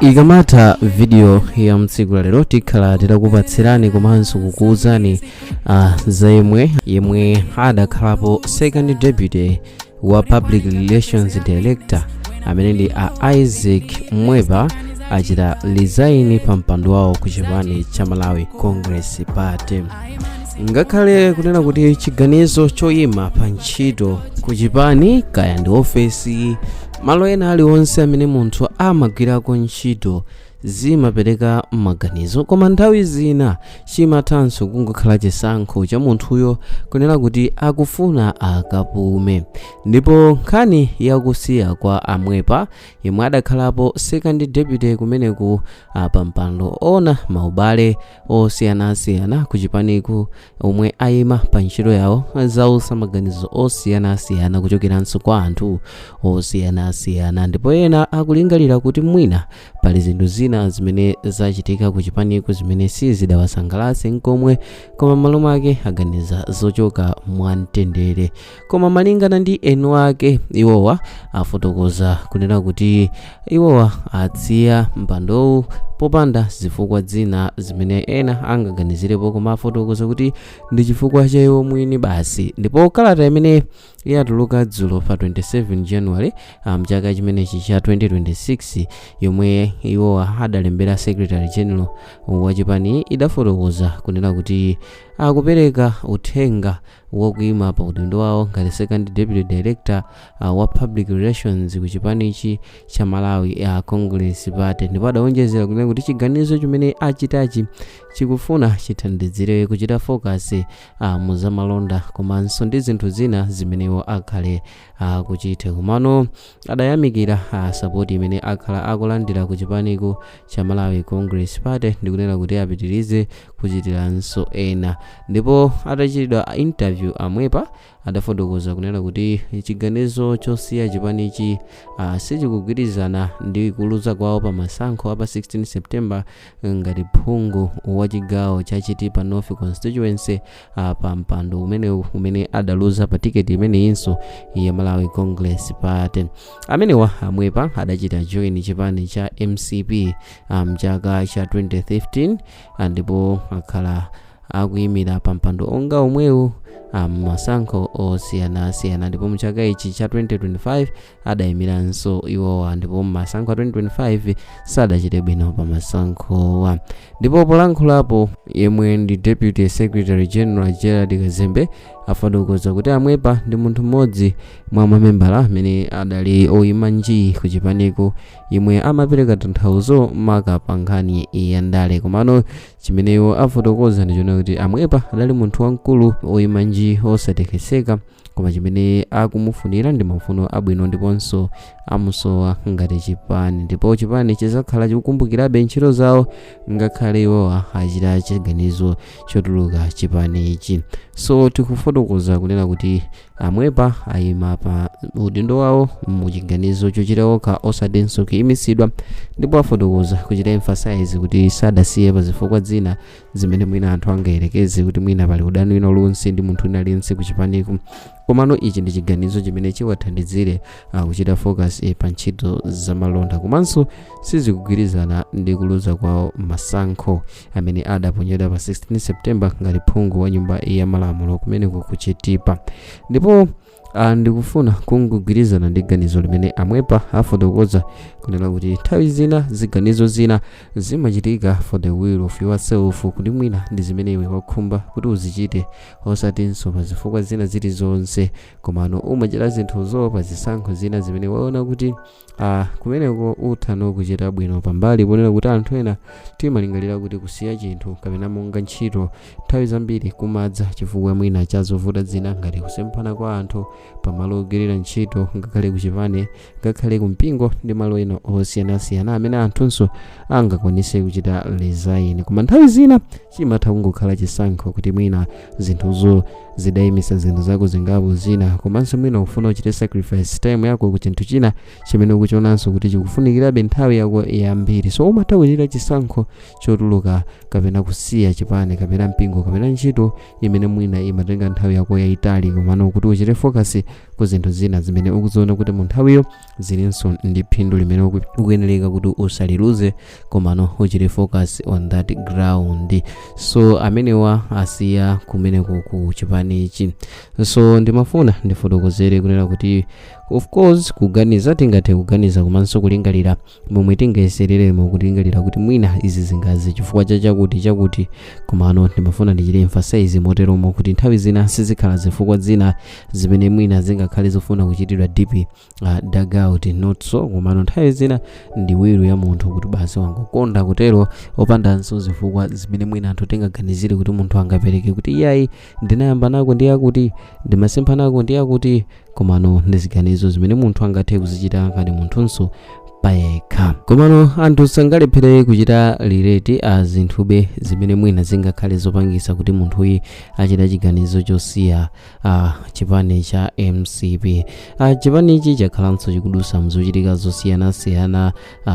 Ikamata video ya mtsiku la lero tikhala titakupatsirani komanso kukuwuzani za yemwe adakhalapo second deputy wa public relations director amene ndi Isaac Mweba achita resign pa mpando wawo ku chipani cha Malawi Congress Party. Ngakhale kunena kuti chiganizo choyima pa ntchito ku chipani kaya ndi ofesi malo ena aliwonse amene munthu amagwirako ntchito zimapereka maganizo, koma nthawi zina chimathanso kungokhala chisankho cha munthuyo kunena kuti akufuna akapume. Ndipo nkhani yakusiya kwa Amwepa yemwe adakhalapo second deputy kumeneku pa mpando ona maubale osiyanasiyana ku chipaniku omwe ayima pa ntchito yawo zausa maganizo osiyanasiyana kuchokeranso kwa anthu osiyanasiyana. Ndipo ena akulingalira kuti mwina pali zinthu zina zimene zachitika ku chipaniku zimene sizidawasangalatse nkomwe, koma malo mwake aganiza zochoka mwamtendere. Koma malingana ndi enu ake iwowa afotokoza kunena kuti iwowa atsiya mpandowu popanda zifukwa zina zimene ena angaganizirepo, koma afotokoza kuti ndi chifukwa cha iwo mwini basi. Ndipo kalata imene yatuluka dzulo pa 27 January mchaka chimenechi cha 2026 yomwe iwo adalembera secretary general wa chipani idafotokoza kunena kuti akupereka uthenga wokuyima pa udindo wawo ngati second deputy director wa public relations ku chipanichi cha Malawi Congress Party. Ndipo adawonjezera kunena kuti chiganizo chimene achitachi chikufuna chithandizire kuchita focus mu zamalonda komanso ndi zinthu zina zimenewo akhale kuchita. Komano adayamikira support imene akhala akulandira ku chipaniku cha Malawi Congress Party ndi kunena kuti apitirize kuchitiranso ena. Ndipo atachitidwa interview Amwepa adafotokoza kunena kuti chiganizo chosiya chipanichi sichikugwirizana ndi kuluza kwawo pa masankho apa 16 September ngati phungu wa chigawo cha Chitipa North constituency pa mpando umene adaluza pa tiketi imeneyinso ya Malawi Congress Party. Amenewa Amwepa adachita join chipani cha MCP mchaka cha 2015 ndipo akhala akuyimira pa mpando onga omwewu masankho osiyanasiyana. Ndipo mchaka ichi cha 2025 adayimiranso iwowa, ndipo masankho a 2025 sadachite bwino pa masankhowa. Ndipo polankhulapo yemwe ndi deputy secretary general Gerald Kazembe afotokoza kuti Amwepa ndi munthu mmodzi mwa mamembala amene adali oyima njii ku chipaniku yemwe amapereka tanthauzo maka pa nkhani ya ndale. Komano chimeneyo afotokoza ndichona kuti Amwepa adali munthu wamkulu oyima njii osatekeseka, koma chimene akumufunira ndi mafuno abwino ndiponso amusowa ngati chipani. Ndipo chipani chizakhala chikukumbukirabe ntchito zawo ngakhale iwowa achita chiganizo chotuluka chipani ichi. So tikufotokoza kunena kuti Amwepa ayima pa udindo wawo mu chiganizo chochita okha osadenso kuyimisidwa. Ndipo afotokoza kuchita emphasize kuti sadasiye pa zifukwa zina zimene mwina anthu angayerekeze kuti mwina pali udani wina uliwonse ndi munthu wina aliyense ku chipaniku. Komano ichi ndi chiganizo chimene chiwathandizire kuchita focus pa ntchito zamalonda, komanso sizikugwirizana ndi kuluza kwawo masankho amene adaponyedwa pa 16 September ngati phungu wa nyumba ya malamulo kumeneko ku Chitipa. Ndipo ndikufuna kungugwirizana ndi ganizo limene Amwepa afotokoza kunena kuti nthawi zina ziganizo zina zimachitika for the will of yourself, kuti mwina ndi zimene iwe wakhumba kuti uzichite osatinso pa zifukwa zina zilizonse, komano umachita zinthuzo pa zisankho zina zimene waona kuti kumeneko uthano kuchita bwino pambali ponena kuti anthu ena timalingalira kuti kusiya chinthu kapena monga ntchito nthawi zambiri kumadza chifukwa mwina cha zovuta zina ngati kusemphana kwa anthu pamalo ogwirira ntchito ngakhale kuchipani ngakhale kumpingo ndi malo ena osiyanasiyana amene anthunso angakwanise kuchita resign. Koma nthawi zina chimatha kungokhala chisankho kuti mwina zinthuzo zidayimisa zinthu zako zingapo zina, komanso mwina ufuna uchite sacrifice time yako ku chinthu china chimene ukuchionanso kuti chikufunikirabe nthawi yako yambiri. So umatha kuchita chisankho chotuluka kapena kusiya chipani kapena mpingo kapena ntchito imene mwina imatenga nthawi yako yayitali, komano kuti uchite focus pansi ku zinthu zina zimene ukuziona kuti mu nthawiyo zilinso ndi phindu limene ukuyeneleka kuti usaliluze komano uchite focus on that ground. So amenewa asiya kumeneko ku chipani ichi. So ndimafuna ndifotokozere kunena kuti of course kuganiza tingathe kuganiza komanso kulingalira momwe tingayesereremo kulingalira kuti mwina izi zingazi chifukwa chakuti komano ndimafuna ndichite emphasize moteromo kuti nthawi zina sizikhala zifukwa zina zimene mwina zingakhale zofuna kuchitidwa deep dugout not so, komano nthawi zina ndi wiru ya munthu kuti basi wangokonda kutero opandanso zifukwa zimene mwina anthu tingaganizire kuti munthu angapereke kuti iyayi ndinayamba nako ndi yakuti ndimasempha nako ndi yakuti, komano ndiziganizo zimene munthu angathe kuzichita ngati munthunso payekha. Komano anthu sangalephere kuchita lireti zinthu zimene mwina zingakhale zopangisa kuti munthu uyi achita chiganizo chosiya chipani cha MCP. Chipani ichi chakhalanso chikudusa mzochitika zosiyanasiyana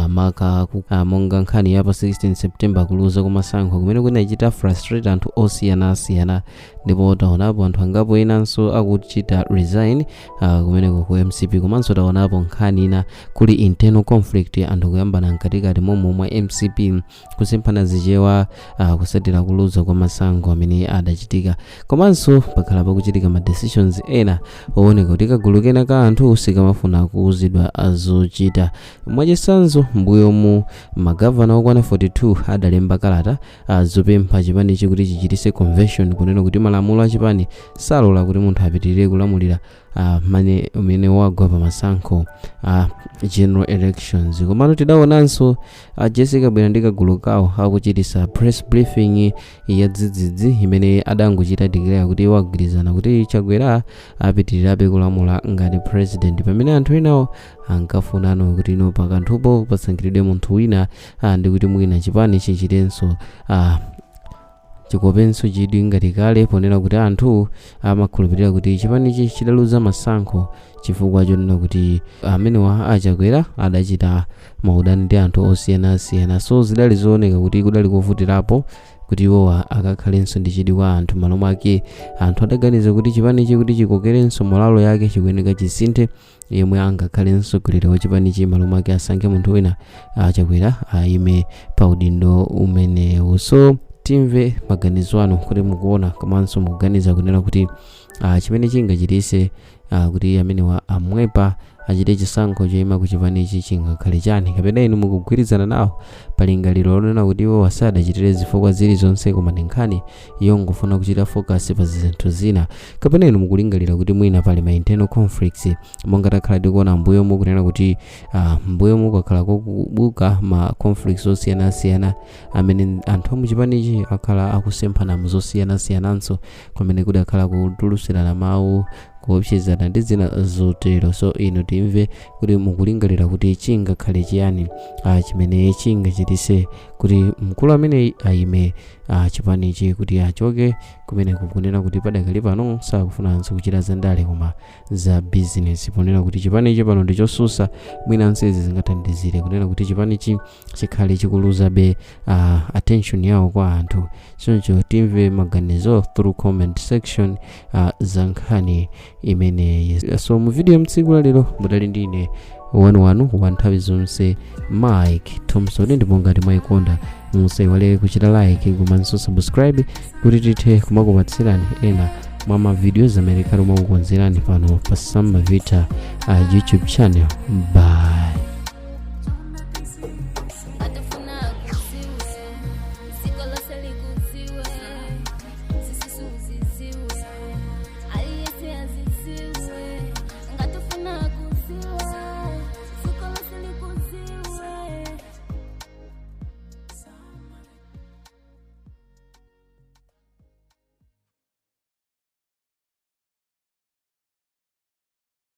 maka monga nkhani ya pa 16 September kuluza kumasankho kumene kunachita frustrate anthu osiyanasiyana, ndipo taonapo anthu angapo enanso akuchita resign kumeneko ku MCP, komanso taonapo nkhani ina kuli internal conflict anthu kuyambana mkatikati momwe mwa MCP kusemphana zichewa kusatira kuluza kwa masankho amene adachitika, komanso pakhala pakuchitika ma decisions ena ooneka kuti kagulu kena ka anthu sikamafuna kuuzidwa azochita. Mwachisanzo mbuyo mu magavana okwana 42 adalemba kalata zopempha chipani chikuti chichitise convention kunena kuti malamulo a chipani salola kuti munthu apitirire kulamulira umene wagwa pa masankho general elections. Komano tidaonanso Jessica Bwera ndi kagulu kawo akuchitisa press briefing ya dzidzidzi imene adangochita declare kuti wagwirizana kuti Chakwera apitirirabe kulamula ngati president, pamene anthu enawo ankafunano kuti ino pakanthupo pasankhidwe munthu wina ndi kuti mwina chipani chichitenso chikopenso chidwi ngati kale, ponena kuti anthu amakhulupirira kuti chipanichi chidaluza masankho chifukwa chonena kuti amenewa Achakwera adachita maudani ndi anthu osiyanasiyana. So zidali zooneka kuti kudali kuvutirapo kuti iwowa akakhalenso ndi chidwi kwa anthu. Malo mwake anthu adaganiza kuti chipanichi kuti chikokerenso malalo yake chikuyeneka chisinthe, yemwe angakhalenso kulira wa chipanichi malo mwake asankhe munthu wina Achakwera ayime pa udindo umenewu. So timve maganizo anu kuti mukuona komanso mukuganiza kunena kuti chimene chingachitise kuti amenewa amwepa achite chisankho choyima ku chipanichi chingakhale chani, kapena inu mukugwirizana nawo palingaliro lonena kuti iwo asadachitire zifukwa zilizonse koma ndi nkhani yongofuna kuchita focus pa zinthu zina, kapena inu mukulingalira kuti mwina pali ma internal conflicts monga takhala tikuona mbuyo mukunena kuti mbuyo mukakhala kubuka ma conflicts osiyanasiyana amene anthu mu chipanichi akhala akusemphana muzosiyana-siyananso kumene kudakhala kutulutsirana mawu kuopsezana ndi zina zotero. So ino timve kuti mukulingalira kuti chingakhale chiyani chimene chingachitise kuti mkulu amene ayime chipanichi kuti achoke kumene kukunena kuti padakali pano sakufunanso kuchita zandale koma za business, ponena kuti chipanichi pano ndi chosusa mwina nsezi zingathandizire kunena kuti chipanichi chikhale chikuluzabe attention yawo kwa anthu. Choncho timve maganizo through comment section za nkhani imene. So mu video mtsiku la lero mudali ndine wanu wa nthawi zonse Mike Thompson, ndipo ngati mwayikonda musaiwale kuchita like komanso subscribe kuti tithe kumakupatsirani ena mwa ma videos amene kale mukukonzerani pano pa Samba Vita YouTube channel. Bye.